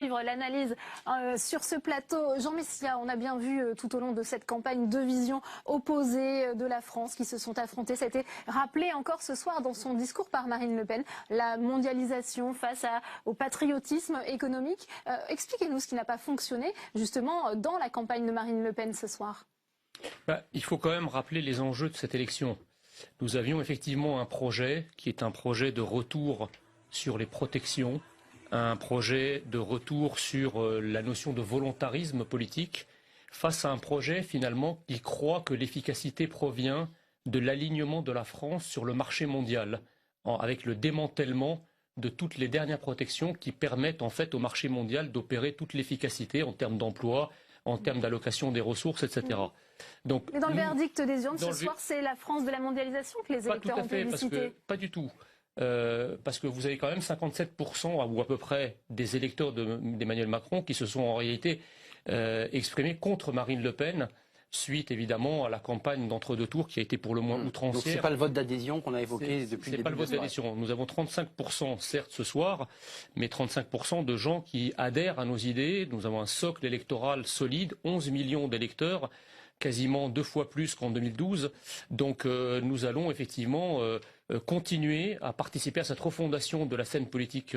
L'analyse sur ce plateau. Jean Messia, on a bien vu tout au long de cette campagne deux visions opposées de la France qui se sont affrontées. Ça a été rappelé encore ce soir dans son discours par Marine Le Pen. La mondialisation face au patriotisme économique. Expliquez-nous ce qui n'a pas fonctionné justement dans la campagne de Marine Le Pen ce soir. Il faut quand même rappeler les enjeux de cette élection. Nous avions effectivement un projet qui est un projet de retour sur les protections, un projet de retour sur la notion de volontarisme politique, face à un projet finalement qui croit que l'efficacité provient de l'alignement de la France sur le marché mondial, avec le démantèlement de toutes les dernières protections qui permettent en fait au marché mondial d'opérer toute l'efficacité en termes d'emploi, en termes d'allocation des ressources, etc. Donc, mais dans le verdict des urnes ce soir, c'est la France de la mondialisation que les électeurs ont plébiscité. Pas du tout. Parce que vous avez quand même 57% ou à peu près des électeurs d'Emmanuel Macron qui se sont en réalité exprimés contre Marine Le Pen, suite évidemment à la campagne d'entre-deux tours qui a été pour le moins outrancière. Donc c'est pas le vote d'adhésion qu'on a évoqué depuis le début. C'est pas le vote d'adhésion. Nous avons 35% certes ce soir, mais 35% de gens qui adhèrent à nos idées. Nous avons un socle électoral solide, 11 millions d'électeurs, quasiment 2 fois plus qu'en 2012. Donc nous allons effectivement continuer à participer à cette refondation de la scène politique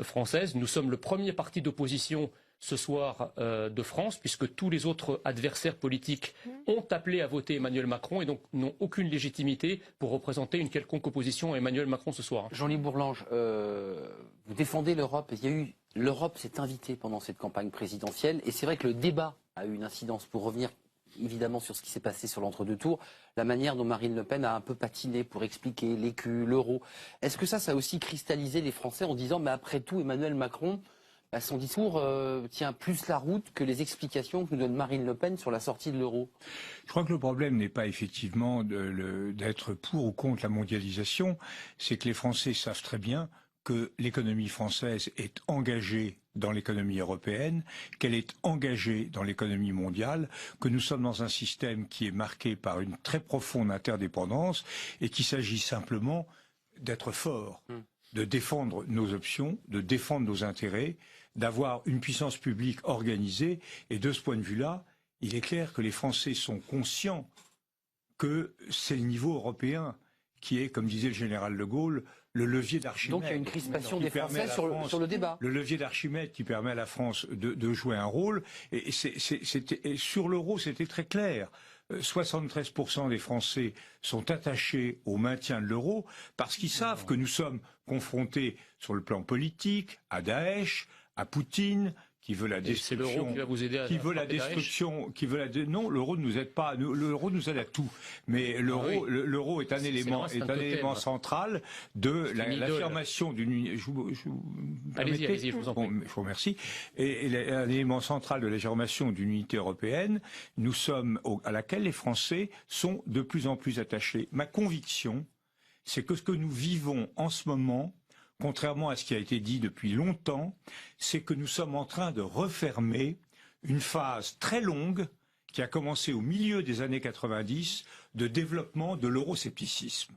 française. Nous sommes le premier parti d'opposition ce soir de France, puisque tous les autres adversaires politiques ont appelé à voter Emmanuel Macron et donc n'ont aucune légitimité pour représenter une quelconque opposition à Emmanuel Macron ce soir. Jean-Louis Bourlanges, vous défendez l'Europe. L'Europe s'est invitée pendant cette campagne présidentielle et c'est vrai que le débat a eu une incidence. Pour revenir évidemment sur ce qui s'est passé sur l'entre-deux tours, la manière dont Marine Le Pen a un peu patiné pour expliquer l'écu, l'euro. Est-ce que ça a aussi cristallisé les Français en disant mais après tout Emmanuel Macron, son discours tient plus la route que les explications que nous donne Marine Le Pen sur la sortie de l'euro? Je crois que le problème n'est pas effectivement d'être pour ou contre la mondialisation, c'est que les Français savent très bien que l'économie française est engagée dans l'économie européenne, qu'elle est engagée dans l'économie mondiale, que nous sommes dans un système qui est marqué par une très profonde interdépendance et qu'il s'agit simplement d'être fort, de défendre nos options, de défendre nos intérêts, d'avoir une puissance publique organisée. Et de ce point de vue-là, il est clair que les Français sont conscients que c'est le niveau européen qui est, comme disait le général de Gaulle, le levier d'Archimède. Donc il y a une crispation des Français sur le débat. Le levier d'Archimède qui permet à la France de jouer un rôle. Et sur l'euro, c'était très clair. 73% des Français sont attachés au maintien de l'euro parce qu'ils savent que nous sommes confrontés sur le plan politique à Daesh, à Poutine, qui veut la destruction. C'est l'euro qui va vous aider à qui veut la destruction, qui veut non, l'euro ne nous aide pas. L'euro nous aide à tout, mais l'euro est un élément central de l'affirmation d'une. Allez-y, je vous en prie. Je vous remercie. Et un élément central de l'affirmation d'une unité européenne, nous sommes à laquelle les Français sont de plus en plus attachés. Ma conviction, c'est que ce que nous vivons en ce moment, contrairement à ce qui a été dit depuis longtemps, c'est que nous sommes en train de refermer une phase très longue qui a commencé au milieu des années 90 de développement de l'euroscepticisme.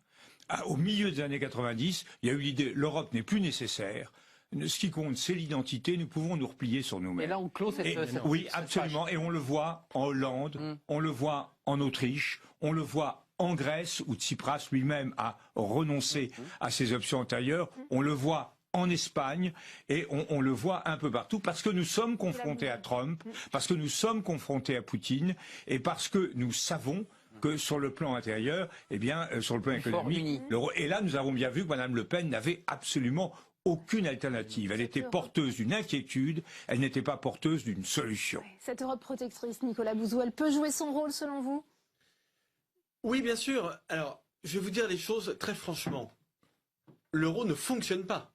Au milieu des années 90, il y a eu l'idée l'Europe n'est plus nécessaire. Ce qui compte, c'est l'identité. Nous pouvons nous replier sur nous-mêmes. Et là, on clôt cette oui, absolument. Et on le voit en Hollande, on le voit en Autriche, on le voit en Grèce, où Tsipras lui-même a renoncé à ses options antérieures, on le voit en Espagne et on le voit un peu partout parce que nous sommes confrontés à Trump, parce que nous sommes confrontés à Poutine et parce que nous savons que sur le plan intérieur, sur le plan économique, et là nous avons bien vu que Mme Le Pen n'avait absolument aucune alternative. Elle était porteuse d'une inquiétude, elle n'était pas porteuse d'une solution. Cette Europe protectrice, Nicolas Bouzou, elle peut jouer son rôle selon vous ? Oui, bien sûr. Alors, je vais vous dire les choses très franchement. L'euro ne fonctionne pas.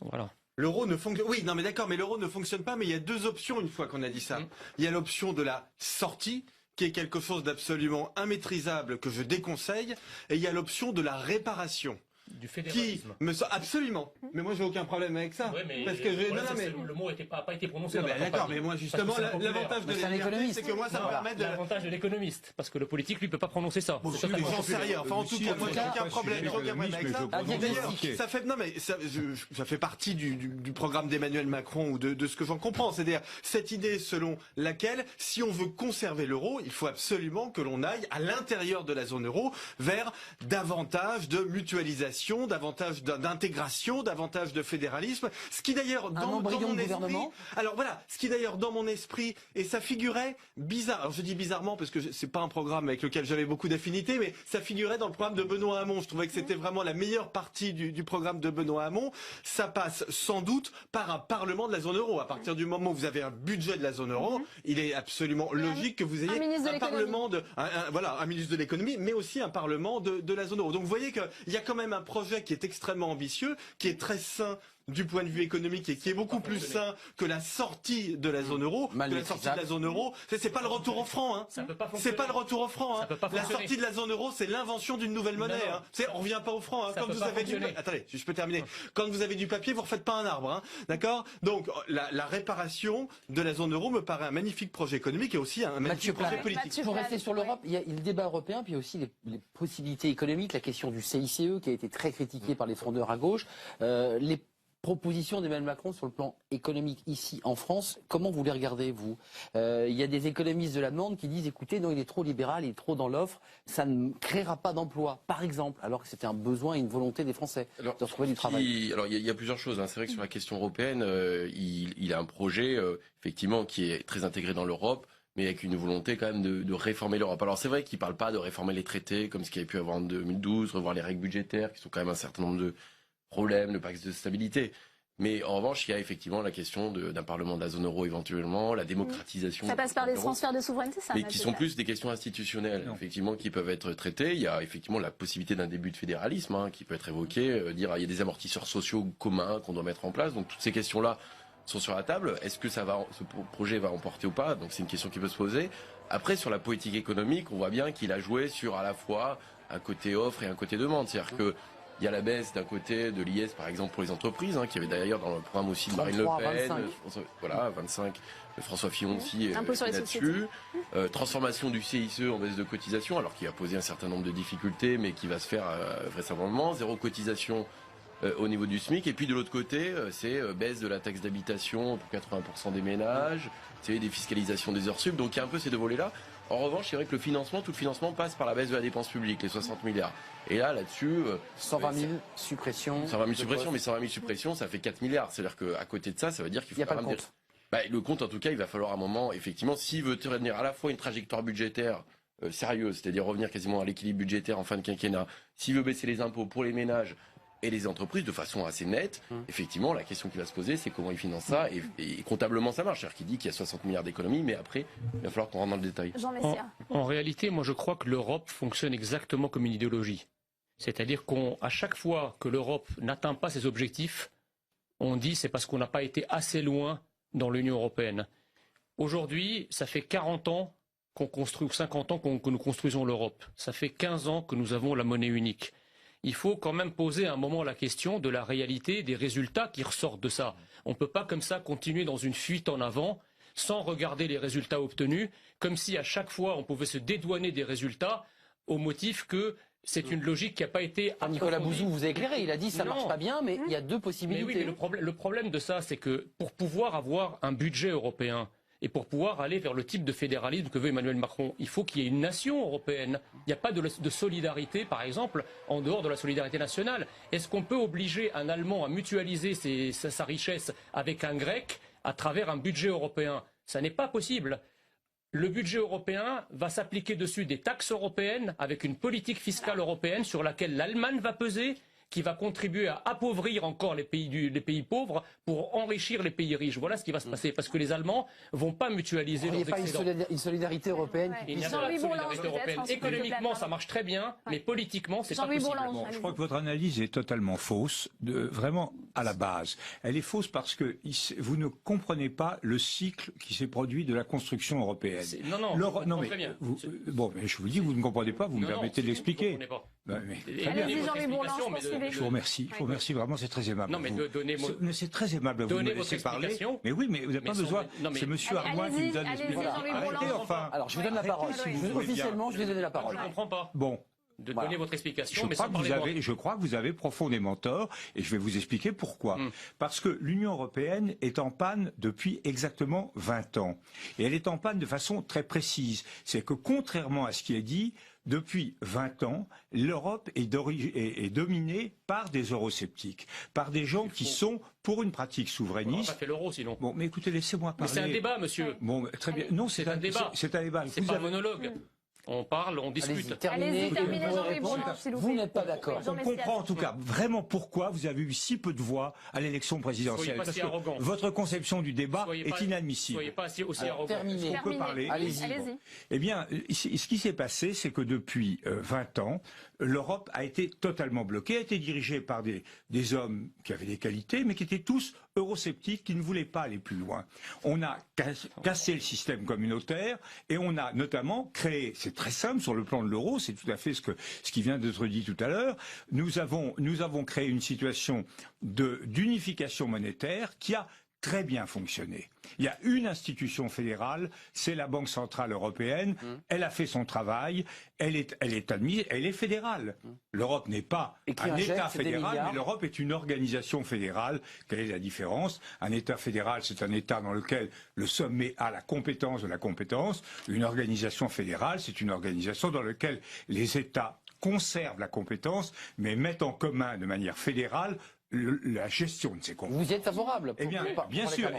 Voilà. L'euro ne fonctionne. Oui, non, mais d'accord, mais l'euro ne fonctionne pas. Mais il y a deux options une fois qu'on a dit ça. Il y a l'option de la sortie, qui est quelque chose d'absolument immaîtrisable que je déconseille, et il y a l'option de la réparation. Du qui fédéralisme. me semble absolument. Mais moi, j'ai aucun problème avec ça. Ouais, mais parce que le mot n'a pas été prononcé. Non, dans mais la d'accord, campagne. mais moi, justement, Parce que c'est impopulaire. l'avantage de Mais c'est un la liberté, économiste. c'est que moi, ça me permet de... L'avantage de l'économiste, parce que le politique, lui, peut pas prononcer ça. Bon, C'est totalement j'en sais rien. Enfin, en tout cas, moi, j'ai aucun problème avec ça. D'ailleurs, ça fait, non, mais ça fait partie du programme d'Emmanuel Macron ou de ce que j'en comprends. C'est-à-dire, cette idée selon laquelle, si on veut conserver l'euro, il faut absolument que l'on aille à l'intérieur de la zone euro vers davantage de mutualisation, davantage d'intégration, davantage de fédéralisme. Ce qui d'ailleurs, dans mon esprit, alors voilà, ce qui d'ailleurs dans mon esprit, et ça figurait bizarre. Alors je dis bizarrement parce que c'est pas un programme avec lequel j'avais beaucoup d'affinités, mais ça figurait dans le programme de Benoît Hamon. Je trouvais que c'était vraiment la meilleure partie du programme de Benoît Hamon. Ça passe sans doute par un parlement de la zone euro. À partir du moment où vous avez un budget de la zone euro, il est absolument logique que vous ayez un parlement un ministre de l'économie, mais aussi un parlement de la zone euro. Donc vous voyez qu'il y a quand même un projet qui est extrêmement ambitieux, qui est très sain du point de vue économique et qui est beaucoup plus sain que la sortie de la zone euro. La sortie de la zone euro, c'est pas le retour au franc. Hein. C'est pas le retour au franc. Hein. La sortie de la zone euro, c'est l'invention d'une nouvelle monnaie. Hein. On revient pas au franc. Hein. Quand vous avez attendez, je peux terminer. Quand vous avez du papier, vous refaites pas un arbre. Hein. D'accord. Donc la réparation de la zone euro me paraît un magnifique projet économique et aussi un magnifique projet politique. Pour rester sur l'Europe, il y a le débat européen, puis aussi les possibilités économiques, la question du CICE qui a été très critiquée par les frondeurs à gauche, les propositions d'Emmanuel Macron sur le plan économique ici en France, comment vous les regardez, vous? Il y a des économistes de la demande qui disent, écoutez, non, il est trop libéral, il est trop dans l'offre, ça ne créera pas d'emploi, par exemple, alors que c'était un besoin et une volonté des Français de retrouver du travail. Alors, il y a plusieurs choses. Hein. C'est vrai que sur la question européenne, il a un projet, effectivement, qui est très intégré dans l'Europe, mais avec une volonté quand même de réformer l'Europe. Alors c'est vrai qu'il ne parle pas de réformer les traités, comme ce qu'il y avait pu avoir en 2012, revoir les règles budgétaires, qui sont quand même un certain nombre de problèmes, le pacte de stabilité. Mais en revanche, il y a effectivement la question d'un parlement de la zone euro éventuellement, la démocratisation. Ça passe par des transferts de souveraineté, ça. Mais qui sont plus des questions institutionnelles, effectivement, qui peuvent être traitées. Il y a effectivement la possibilité d'un début de fédéralisme qui peut être évoqué, dire il y a des amortisseurs sociaux communs qu'on doit mettre en place. Donc toutes ces questions-là sont sur la table. Est-ce que ce projet va emporter ou pas? Donc c'est une question qui peut se poser. Après, sur la politique économique, on voit bien qu'il a joué sur à la fois un côté offre et un côté demande. C'est-à-dire que il y a la baisse d'un côté de l'IS, par exemple, pour les entreprises, qui avait d'ailleurs dans le programme aussi de Marine Le Pen. 25. Voilà, 25. François Fillon aussi là-dessus. Transformation du CICE en baisse de cotisation, alors qu'il a posé un certain nombre de difficultés, mais qui va se faire vraisemblablement. Zéro cotisation au niveau du SMIC. Et puis de l'autre côté, c'est baisse de la taxe d'habitation pour 80% des ménages, c'est défiscalisation des heures sup. Donc il y a un peu ces deux volets-là. En revanche, c'est vrai que tout le financement passe par la baisse de la dépense publique, les 60 milliards. Et là-dessus... 120 000 suppressions. 120 000 suppressions, mais 120 000 suppressions, ça fait 4 milliards. C'est-à-dire qu'à côté de ça, ça veut dire qu'il faut... Il n'y a pas de compte. Le compte, en tout cas, il va falloir un moment, effectivement, s'il veut tenir à la fois une trajectoire budgétaire sérieuse, c'est-à-dire revenir quasiment à l'équilibre budgétaire en fin de quinquennat, s'il veut baisser les impôts pour les ménages et les entreprises de façon assez nette, effectivement, la question qui va se poser, c'est comment ils financent ça. Et comptablement, ça marche. C'est-à-dire qu'il dit qu'il y a 60 milliards d'économies, mais après, il va falloir qu'on rentre dans le détail. Jean Messia. En réalité, moi, je crois que l'Europe fonctionne exactement comme une idéologie. C'est-à-dire qu'à chaque fois que l'Europe n'atteint pas ses objectifs, on dit c'est parce qu'on n'a pas été assez loin dans l'Union européenne. Aujourd'hui, ça fait 40 ans qu'on construit, ou 50 ans que nous construisons l'Europe. Ça fait 15 ans que nous avons la monnaie unique. Il faut quand même poser à un moment la question de la réalité, des résultats qui ressortent de ça. On ne peut pas comme ça continuer dans une fuite en avant sans regarder les résultats obtenus, comme si à chaque fois on pouvait se dédouaner des résultats au motif que c'est une logique qui n'a pas été approfondie. Nicolas Bouzou vous a éclairé, il a dit ça ne marche pas bien, mais il y a deux possibilités. Mais oui, mais le problème de ça, c'est que pour pouvoir avoir un budget européen, et pour pouvoir aller vers le type de fédéralisme que veut Emmanuel Macron, il faut qu'il y ait une nation européenne. Il n'y a pas de solidarité, par exemple, en dehors de la solidarité nationale. Est-ce qu'on peut obliger un Allemand à mutualiser sa richesse avec un Grec à travers un budget européen? Ça n'est pas possible. Le budget européen va s'appliquer dessus des taxes européennes avec une politique fiscale européenne sur laquelle l'Allemagne va peser, qui va contribuer à appauvrir encore les pays pauvres pour enrichir les pays riches. Voilà ce qui va se passer, parce que les Allemands ne vont pas mutualiser leurs excédents. Il n'y a pas une solidarité européenne qui Il n'y a pas de solidarité européenne. Économiquement, ça marche très bien, mais politiquement, c'est pas possible. Je crois que votre analyse est totalement fausse, vraiment à la base. Elle est fausse parce que vous ne comprenez pas le cycle qui s'est produit de la construction européenne. Non, je comprends très bien. Mais je vous dis, vous ne comprenez pas, vous me permettez de l'expliquer. Allez-y, Jean-Louis Bourlange, poursuivez. Je vous remercie vraiment, c'est très aimable. Non, mais mais c'est très aimable de vous me laisser parler. Mais oui, mais vous n'avez pas besoin. C'est Monsieur Armois qui me donne l'explication. Arrêtez, enfin. Alors, je vous donne la parole. Officiellement, je vais donner la parole. Je ne comprends pas. Bon. Donner votre explication, je crois que vous avez profondément tort, et je vais vous expliquer pourquoi. Parce que l'Union européenne est en panne depuis exactement 20 ans. Et elle est en panne de façon très précise. C'est que contrairement à ce qui est dit, depuis 20 ans, l'Europe est dominée par des eurosceptiques, par des gens qui sont pour une pratique souverainiste. On n'a pas fait l'euro sinon. Bon, mais écoutez, laissez-moi parler. Mais c'est un débat, monsieur. Bon, très bien. Non, c'est un débat. C'est un débat. C'est pas un monologue. On parle, on discute. Terminez, Jean-Louis Bourlange, s'il vous plaît. Vous n'êtes pas d'accord. On comprend en tout cas vraiment pourquoi vous avez eu si peu de voix à l'élection présidentielle. Soyez pas si arrogant. Votre conception du débat est inadmissible. Soyez pas aussi arrogant. Terminez. On peut parler. Allez-y. Eh bien, ce qui s'est passé, c'est que depuis 20 ans, l'Europe a été totalement bloquée, a été dirigée par des hommes qui avaient des qualités, mais qui étaient tous eurosceptiques, qui ne voulaient pas aller plus loin. On a cassé le système communautaire et on a notamment créé, c'est très simple sur le plan de l'euro, c'est tout à fait ce qui vient d'être dit tout à l'heure, nous avons créé une situation d'unification monétaire qui a très bien fonctionné. Il y a une institution fédérale, c'est la Banque centrale européenne. Elle a fait son travail. Elle est fédérale. L'Europe n'est pas un État fédéral, mais l'Europe est une organisation fédérale. Quelle est la différence? Un État fédéral, c'est un État dans lequel le sommet a la compétence de la compétence. Une organisation fédérale, c'est une organisation dans laquelle les États conservent la compétence, mais mettent en commun de manière fédérale la gestion de ces compétences. Vous y êtes favorable? Bien sûr.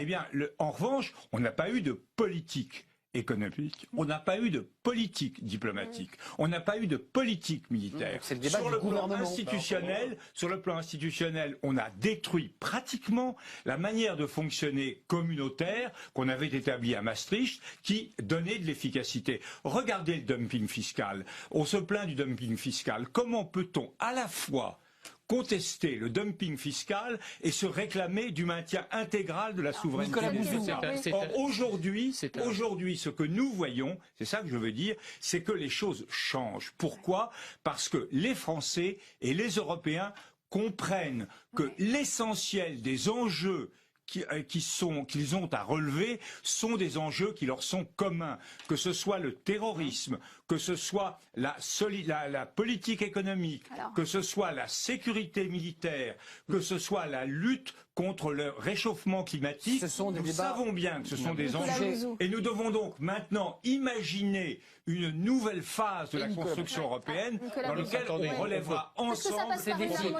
En revanche, on n'a pas eu de politique économique, on n'a pas eu de politique diplomatique, on n'a pas eu de politique militaire. C'est le débat sur du le plan institutionnel, on a détruit pratiquement la manière de fonctionner communautaire qu'on avait établie à Maastricht, qui donnait de l'efficacité. Regardez le dumping fiscal. On se plaint du dumping fiscal. Comment peut-on à la fois contester le dumping fiscal et se réclamer du maintien intégral de la souveraineté nationale? Or, aujourd'hui, ce que nous voyons, c'est ça que je veux dire, c'est que les choses changent. Pourquoi? Parce que les Français et les Européens comprennent que l'essentiel des enjeux qu'ils ont à relever sont des enjeux qui leur sont communs, que ce soit le terrorisme, que ce soit la politique économique, que ce soit la sécurité militaire, que ce soit la lutte contre le réchauffement climatique. Nous savons bien que ce sont des enjeux et nous devons donc maintenant imaginer une nouvelle phase de la construction européenne dans laquelle on relèvera ensemble ces défis.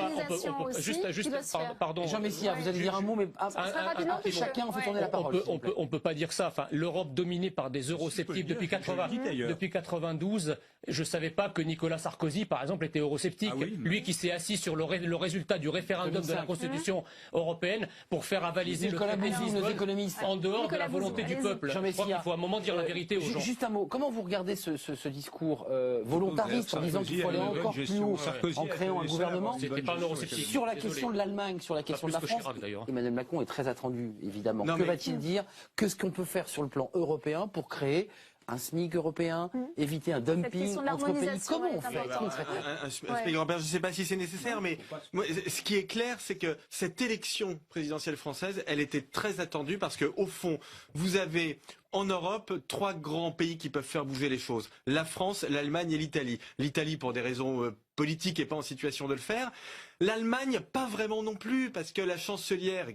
Pardon. Jean Messia, vous allez dire un mot, mais chacun on fait tourner la parole. On peut pas dire ça. Enfin, l'Europe dominée par des eurosceptiques depuis 92. Je savais pas que Nicolas Sarkozy, par exemple, était eurosceptique. Lui qui s'est assis sur le résultat du référendum de la Constitution européenne pour faire avaliser le traité de Lisbonne en dehors de la volonté du peuple. Je crois qu'il faut à un moment dire la vérité aux gens. Juste un mot. Comment vous regardez ce discours volontariste en disant qu'il faut aller encore plus haut en créant un gouvernement? Sur la question de l'Allemagne, sur la question de la France, Emmanuel Macron est très attendu, évidemment. Que va-t-il dire? Qu'est-ce qu'on peut faire sur le plan européen pour créer un SMIC européen, éviter un dumping entre pays? Comment on fait? Un SMIC européen, je ne sais pas si c'est nécessaire, mais ce qui est clair, c'est que cette élection présidentielle française, elle était très attendue parce que, au fond, vous avez en Europe 3 grands pays qui peuvent faire bouger les choses. La France, l'Allemagne et l'Italie. L'Italie pour des raisons politiques et pas en situation de le faire. L'Allemagne, pas vraiment non plus, parce que la chancelière,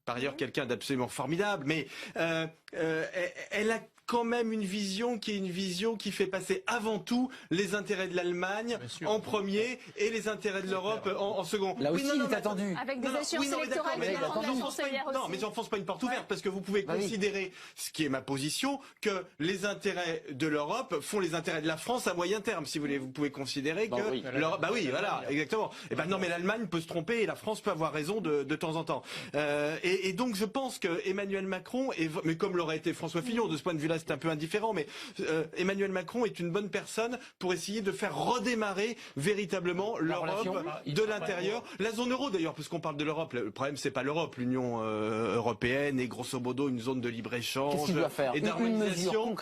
par ailleurs quelqu'un d'absolument formidable, mais elle a quand même une vision qui fait passer avant tout les intérêts de l'Allemagne en premier et les intérêts de l'Europe en second. Là aussi, il est attendu. Avec des échéances électorales, mais j'enfonce pas une porte ouverte, parce que vous pouvez considérer, ce qui est ma position, que les intérêts de l'Europe font les intérêts de la France à moyen terme, si vous voulez. Vous pouvez considérer que l'Europe... voilà, exactement. Et non, mais l'Allemagne peut se tromper et la France peut avoir raison de temps en temps. Et donc, je pense que Emmanuel Macron, mais comme l'aurait été François Fillon, de ce point de vue-là, c'est un peu indifférent, mais Emmanuel Macron est une bonne personne pour essayer de faire redémarrer véritablement l'Europe de l'intérieur. La zone euro d'ailleurs, puisqu'on parle de l'Europe, le problème c'est pas l'Europe, l'Union européenne est grosso modo une zone de libre-échange et d'harmonisation.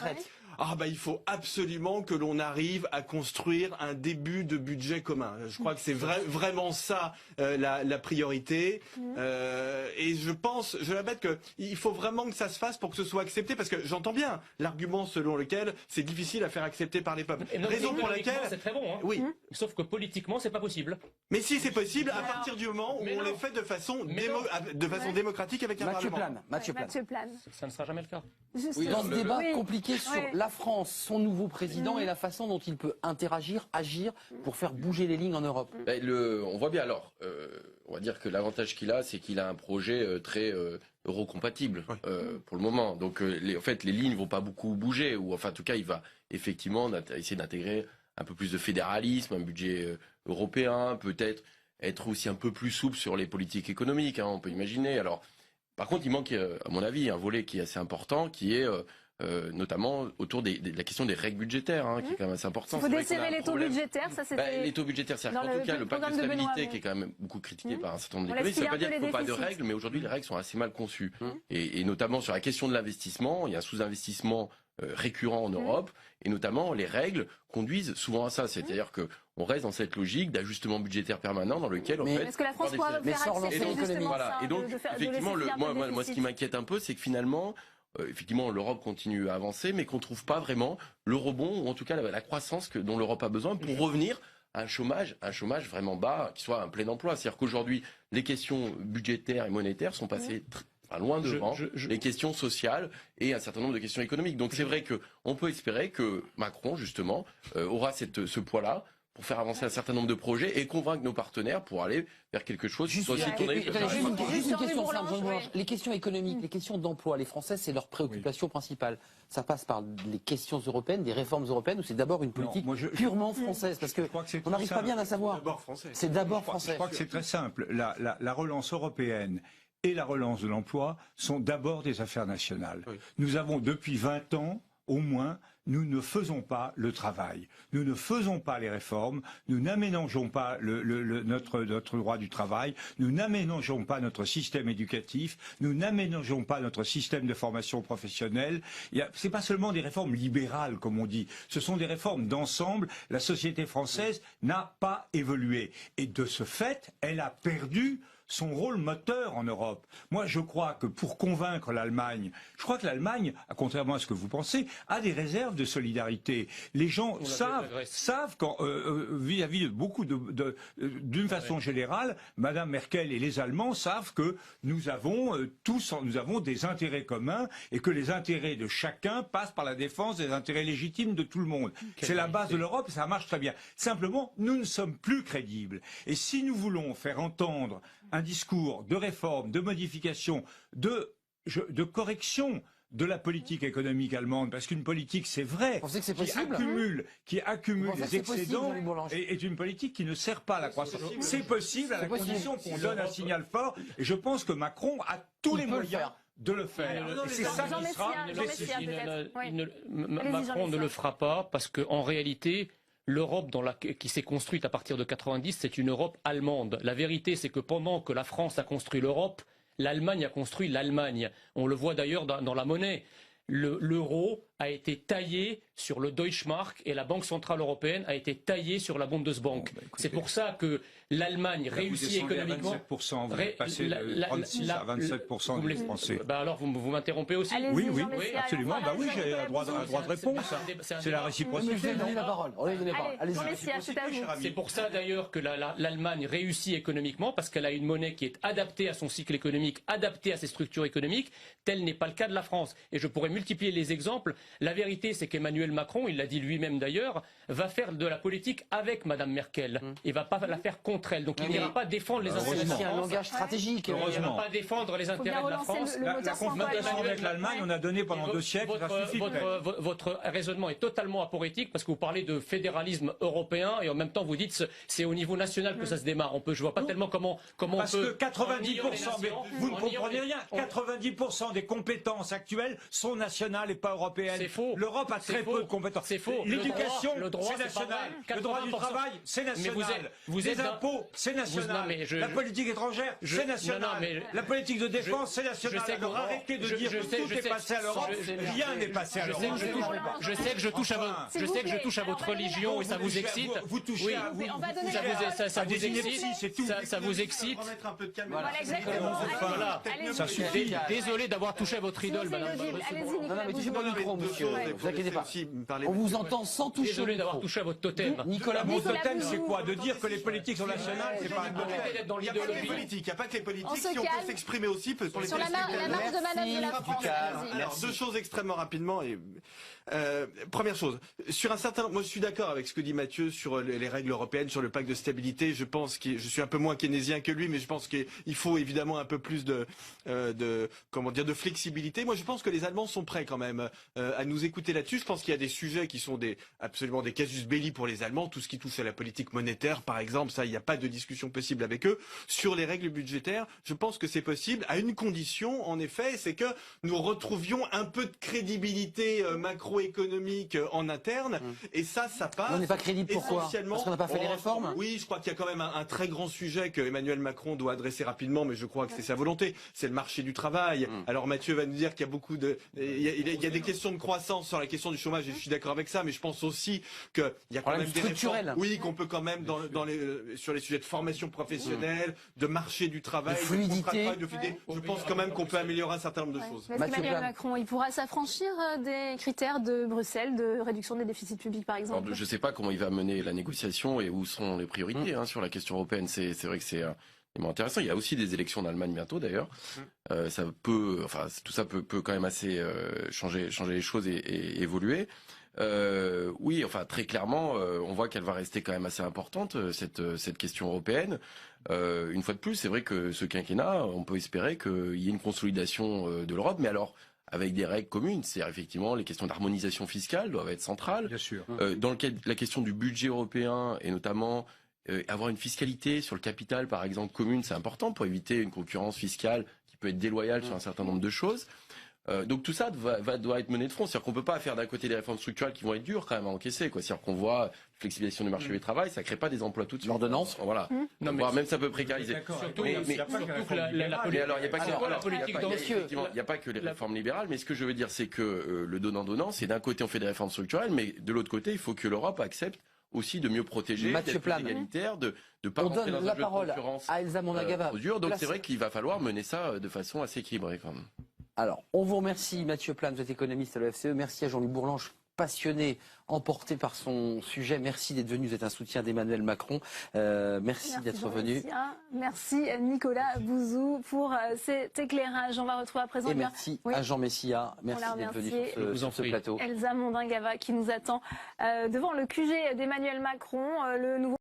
il faut absolument que l'on arrive à construire un début de budget commun. Je crois que c'est vraiment ça la priorité. Et je répète qu'il faut vraiment que ça se fasse pour que ce soit accepté, parce que j'entends bien l'argument selon lequel c'est difficile à faire accepter par les peuples. Raison pour laquelle c'est très bon, hein. Oui. Sauf que politiquement, c'est pas possible. Mais si c'est possible, à partir du moment où on le fait de façon démocratique avec un parlement. Mathieu Plane. Ça ne sera jamais le cas. Oui, dans ce débat compliqué sur la France, son nouveau président et la façon dont il peut interagir, agir pour faire bouger les lignes en Europe. On voit bien alors, on va dire que l'avantage qu'il a, c'est qu'il a un projet très eurocompatible pour le moment. Donc en fait, les lignes vont pas beaucoup bouger, ou enfin en tout cas, il va effectivement essayer d'intégrer un peu plus de fédéralisme, un budget européen, peut-être être aussi un peu plus souple sur les politiques économiques, hein, on peut imaginer. Alors, par contre, il manque, à mon avis, un volet qui est assez important, qui est notamment autour de la question des règles budgétaires, hein, qui est quand même assez important. Il faut desserrer les taux budgétaires, ça c'était... les taux budgétaires, c'est-à-dire qu'en tout cas, le pacte de stabilité, qui est quand même beaucoup critiqué par un certain nombre d'économistes, ça ne veut pas dire qu'il ne faut pas de règles, mais aujourd'hui, les règles sont assez mal conçues. Et notamment sur la question de l'investissement, il y a un sous-investissement récurrent en Europe, et notamment les règles conduisent souvent à ça, c'est-à-dire que on reste dans cette logique d'ajustement budgétaire permanent dans lequel est-ce que la France pourra faire accepter justement ça, et donc effectivement moi ce qui m'inquiète un peu, c'est que finalement effectivement l'Europe continue à avancer, mais qu'on trouve pas vraiment le rebond, ou en tout cas la croissance dont l'Europe a besoin pour revenir à un chômage vraiment bas, qui soit un plein emploi. C'est-à-dire qu'aujourd'hui les questions budgétaires et monétaires sont passées loin devant les questions sociales et un certain nombre de questions économiques. Donc c'est vrai qu'on peut espérer que Macron, justement, aura ce poids-là pour faire avancer un certain nombre de projets et convaincre nos partenaires pour aller vers quelque chose qui soit aussi tourné. Juste une question simple, Jean Boulange. Les questions économiques, les questions d'emploi, les Français, c'est leur préoccupation principale. Ça passe par les questions européennes, des réformes européennes, ou c'est d'abord une politique purement française? Parce qu'on n'arrive pas bien à savoir. C'est d'abord français. Je crois que c'est très simple. La relance européenne et la relance de l'emploi sont d'abord des affaires nationales. Oui. Nous avons depuis 20 ans, au moins, nous ne faisons pas le travail. Nous ne faisons pas les réformes. Nous n'aménageons pas notre droit du travail. Nous n'aménageons pas notre système éducatif. Nous n'aménageons pas notre système de formation professionnelle. C'est pas seulement des réformes libérales, comme on dit. Ce sont des réformes d'ensemble. La société française n'a pas évolué. Et de ce fait, elle a perdu son rôle moteur en Europe. Moi, je crois que pour convaincre l'Allemagne, je crois que l'Allemagne, contrairement à ce que vous pensez, a des réserves de solidarité. Les gens savent quand, vis-à-vis de beaucoup d'une façon générale, Madame Merkel et les Allemands savent que nous avons des intérêts communs et que les intérêts de chacun passent par la défense des intérêts légitimes de tout le monde. C'est la base de l'Europe et ça marche très bien. Simplement, nous ne sommes plus crédibles. Et si nous voulons faire entendre un discours de réforme, de modification, de correction de la politique économique allemande, parce qu'une politique, c'est vrai, qui accumule des excédents, est une politique qui ne sert pas à la croissance. C'est possible à la condition qu'on donne un signal fort, et je pense que Macron a tous les moyens de le faire. Et c'est ça qui sera Macron ne le fera pas, parce qu'en réalité, l'Europe qui s'est construite à partir de 90, c'est une Europe allemande. La vérité, c'est que pendant que la France a construit l'Europe, l'Allemagne a construit l'Allemagne. On le voit d'ailleurs dans la monnaie. L'euro a été taillé sur le Deutschmark et la Banque Centrale Européenne a été taillée sur la Bundesbank. C'est pour ça que l'Allemagne réussit économiquement. À 27%, vous passez de 36 à 27% des Français. Alors vous m'interrompez aussi? Oui, absolument. J'ai un droit de réponse. C'est la réciprocité. C'est pour ça d'ailleurs que l'Allemagne réussit économiquement, parce qu'elle a une monnaie qui est adaptée à son cycle économique, adaptée à ses structures économiques. Tel n'est pas le cas de la France. Et je pourrais multiplier les exemples. La vérité, c'est qu'Emmanuel Macron, il l'a dit lui-même d'ailleurs, va faire de la politique avec Madame Merkel. Il ne va pas la faire contre elle. Donc il n'ira pas défendre les intérêts de la France. C'est un langage stratégique. Il ne va pas défendre les intérêts de la France. La confrontation avec l'Allemagne, on a donné pendant 2 siècles, ça suffit. Votre raisonnement est totalement aporétique, parce que vous parlez de fédéralisme européen et en même temps vous dites c'est au niveau national que ça se démarre. Je ne vois pas tellement comment parce on peut... Parce que 90%, vous ne comprenez rien, 90% des compétences actuelles sont nationales et pas européennes. C'est faux. L'Europe a très peu de compétences. C'est faux. L'éducation, le droit, c'est c'est pas national. vrai. Le droit du 80%. travail, c'est national. vous êtes Les impôts, c'est national. non, la politique étrangère, c'est national. non, mais la politique de défense, c'est national. Alors arrêtez de dire que tout est passé à l'Europe. Rien n'est passé à l'Europe. Je sais que je touche à votre religion et ça vous excite. Vous touchez à vous. Ça vous excite. C'est tout. Ça vous excite. On va mettre un peu de calme. Voilà, exactement. Voilà. Ça suffit. Désolé d'avoir touché à votre idole, madame. Allez-y, Non, Nicolas mais touchez pas le micro, monsieur. Vous Vous inquiétez pas. parler. On vous entend sans toucher Désolé au d'avoir micro. touché à votre totem. Nicolas Mon Nicolas totem, Bouzou. c'est quoi? De dire que les politiques sont nationales, c'est pas un totem. Arrêtez d'être dans Il n'y a pas que les l'idéologie. politiques, il n'y a pas que les On politiques. se Si on calme. peut s'exprimer aussi pour les Sur la marge de manœuvre de la France. Allez-y. Alors, deux choses extrêmement rapidement. Première chose, sur un certain, moi je suis d'accord avec ce que dit Mathieu sur les règles européennes, sur le pacte de stabilité. Je pense que je suis un peu moins keynésien que lui, mais je pense qu'il faut évidemment un peu plus de flexibilité. Moi, je pense que les Allemands sont prêts quand même à nous écouter là-dessus. Je pense qu'il y a des sujets qui sont absolument des casus belli pour les Allemands. Tout ce qui touche à la politique monétaire, par exemple, ça, il n'y a pas de discussion possible avec eux. Sur les règles budgétaires, je pense que c'est possible à une condition, en effet, c'est que nous retrouvions un peu de crédibilité macroéconomique en interne. Et ça passe. On n'est pas crédible, pourquoi? Essentiellement- Parce qu'on n'a pas fait les réformes? Oui, je crois qu'il y a quand même un très grand sujet que Emmanuel Macron doit adresser rapidement, mais je crois que c'est sa volonté. C'est le marché du travail. Alors Mathieu va nous dire qu'il y a beaucoup il y a des questions de croissance sur la question du chômage, et je suis d'accord avec ça, mais je pense aussi qu'il y a quand Problème même des structurel. réformes. Oui, qu'on peut quand même sur les sujets de formation professionnelle, de marché du travail, De fluidité. contrat de travail, de fluidité. Je pense quand même qu'on peut améliorer un certain nombre de choses. Mais est-ce Mathieu qu'Emmanuel Plame. Macron, il pourra s'affranchir des critères de Bruxelles, de réduction des déficits publics, par exemple? Alors, je ne sais pas comment il va mener la négociation et où seront les priorités sur la question européenne. C'est vrai que c'est vraiment intéressant. Il y a aussi des élections en Allemagne bientôt d'ailleurs. Tout ça peut quand même assez changer les choses et évoluer. Oui, enfin très clairement, on voit qu'elle va rester quand même assez importante cette question européenne. Une fois de plus, c'est vrai que ce quinquennat, on peut espérer qu'il y ait une consolidation de l'Europe, mais alors avec des règles communes. C'est-à-dire effectivement les questions d'harmonisation fiscale doivent être centrales. Bien sûr. Dans le cas de la question du budget européen et notamment avoir une fiscalité sur le capital, par exemple, commune, c'est important pour éviter une concurrence fiscale qui peut être déloyale sur un certain nombre de choses. Donc tout ça doit être mené de front. C'est-à-dire qu'on peut pas faire d'un côté des réformes structurelles qui vont être dures quand même à encaisser, quoi. C'est-à-dire qu'on voit flexibilisation du marché du travail, ça crée pas des emplois tout de suite. L'ordonnance. Voilà. Non, mais Voire même ça peut précariser. Surtout, Mais- il y a pas que la Mais politique. alors, il n'y a pas que Alors, la alors, politique il y a pas- dans- effectivement, il n'y a pas que les réformes libérales, mais ce que je veux dire, c'est que le donnant-donnant, c'est d'un côté on fait des réformes structurelles, mais de l'autre côté, il faut que l'Europe accepte aussi de mieux protéger, Mathieu d'être plus Plame. égalitaire, de pas On rentrer donne dans la un jeu de parole concurrence à Elsa Mondagava. trop dur. Donc Place- c'est vrai qu'il va falloir mener ça de façon assez équilibrée quand même. Alors, on vous remercie, Mathieu Plame, vous êtes économiste à l'OFCE. Merci à Jean-Luc Bourlange, passionné, emporté par son sujet. Merci d'être venu, vous êtes un soutien d'Emmanuel Macron. Merci d'être Jean venu. Messia. Merci Nicolas Bouzou pour cet éclairage. On va retrouver à présent Et eh bien, merci oui, à Jean Messia. Merci l'a d'être venu remercié. sur ce plateau. Elsa Mondingava qui nous attend devant le QG d'Emmanuel Macron. Le nouveau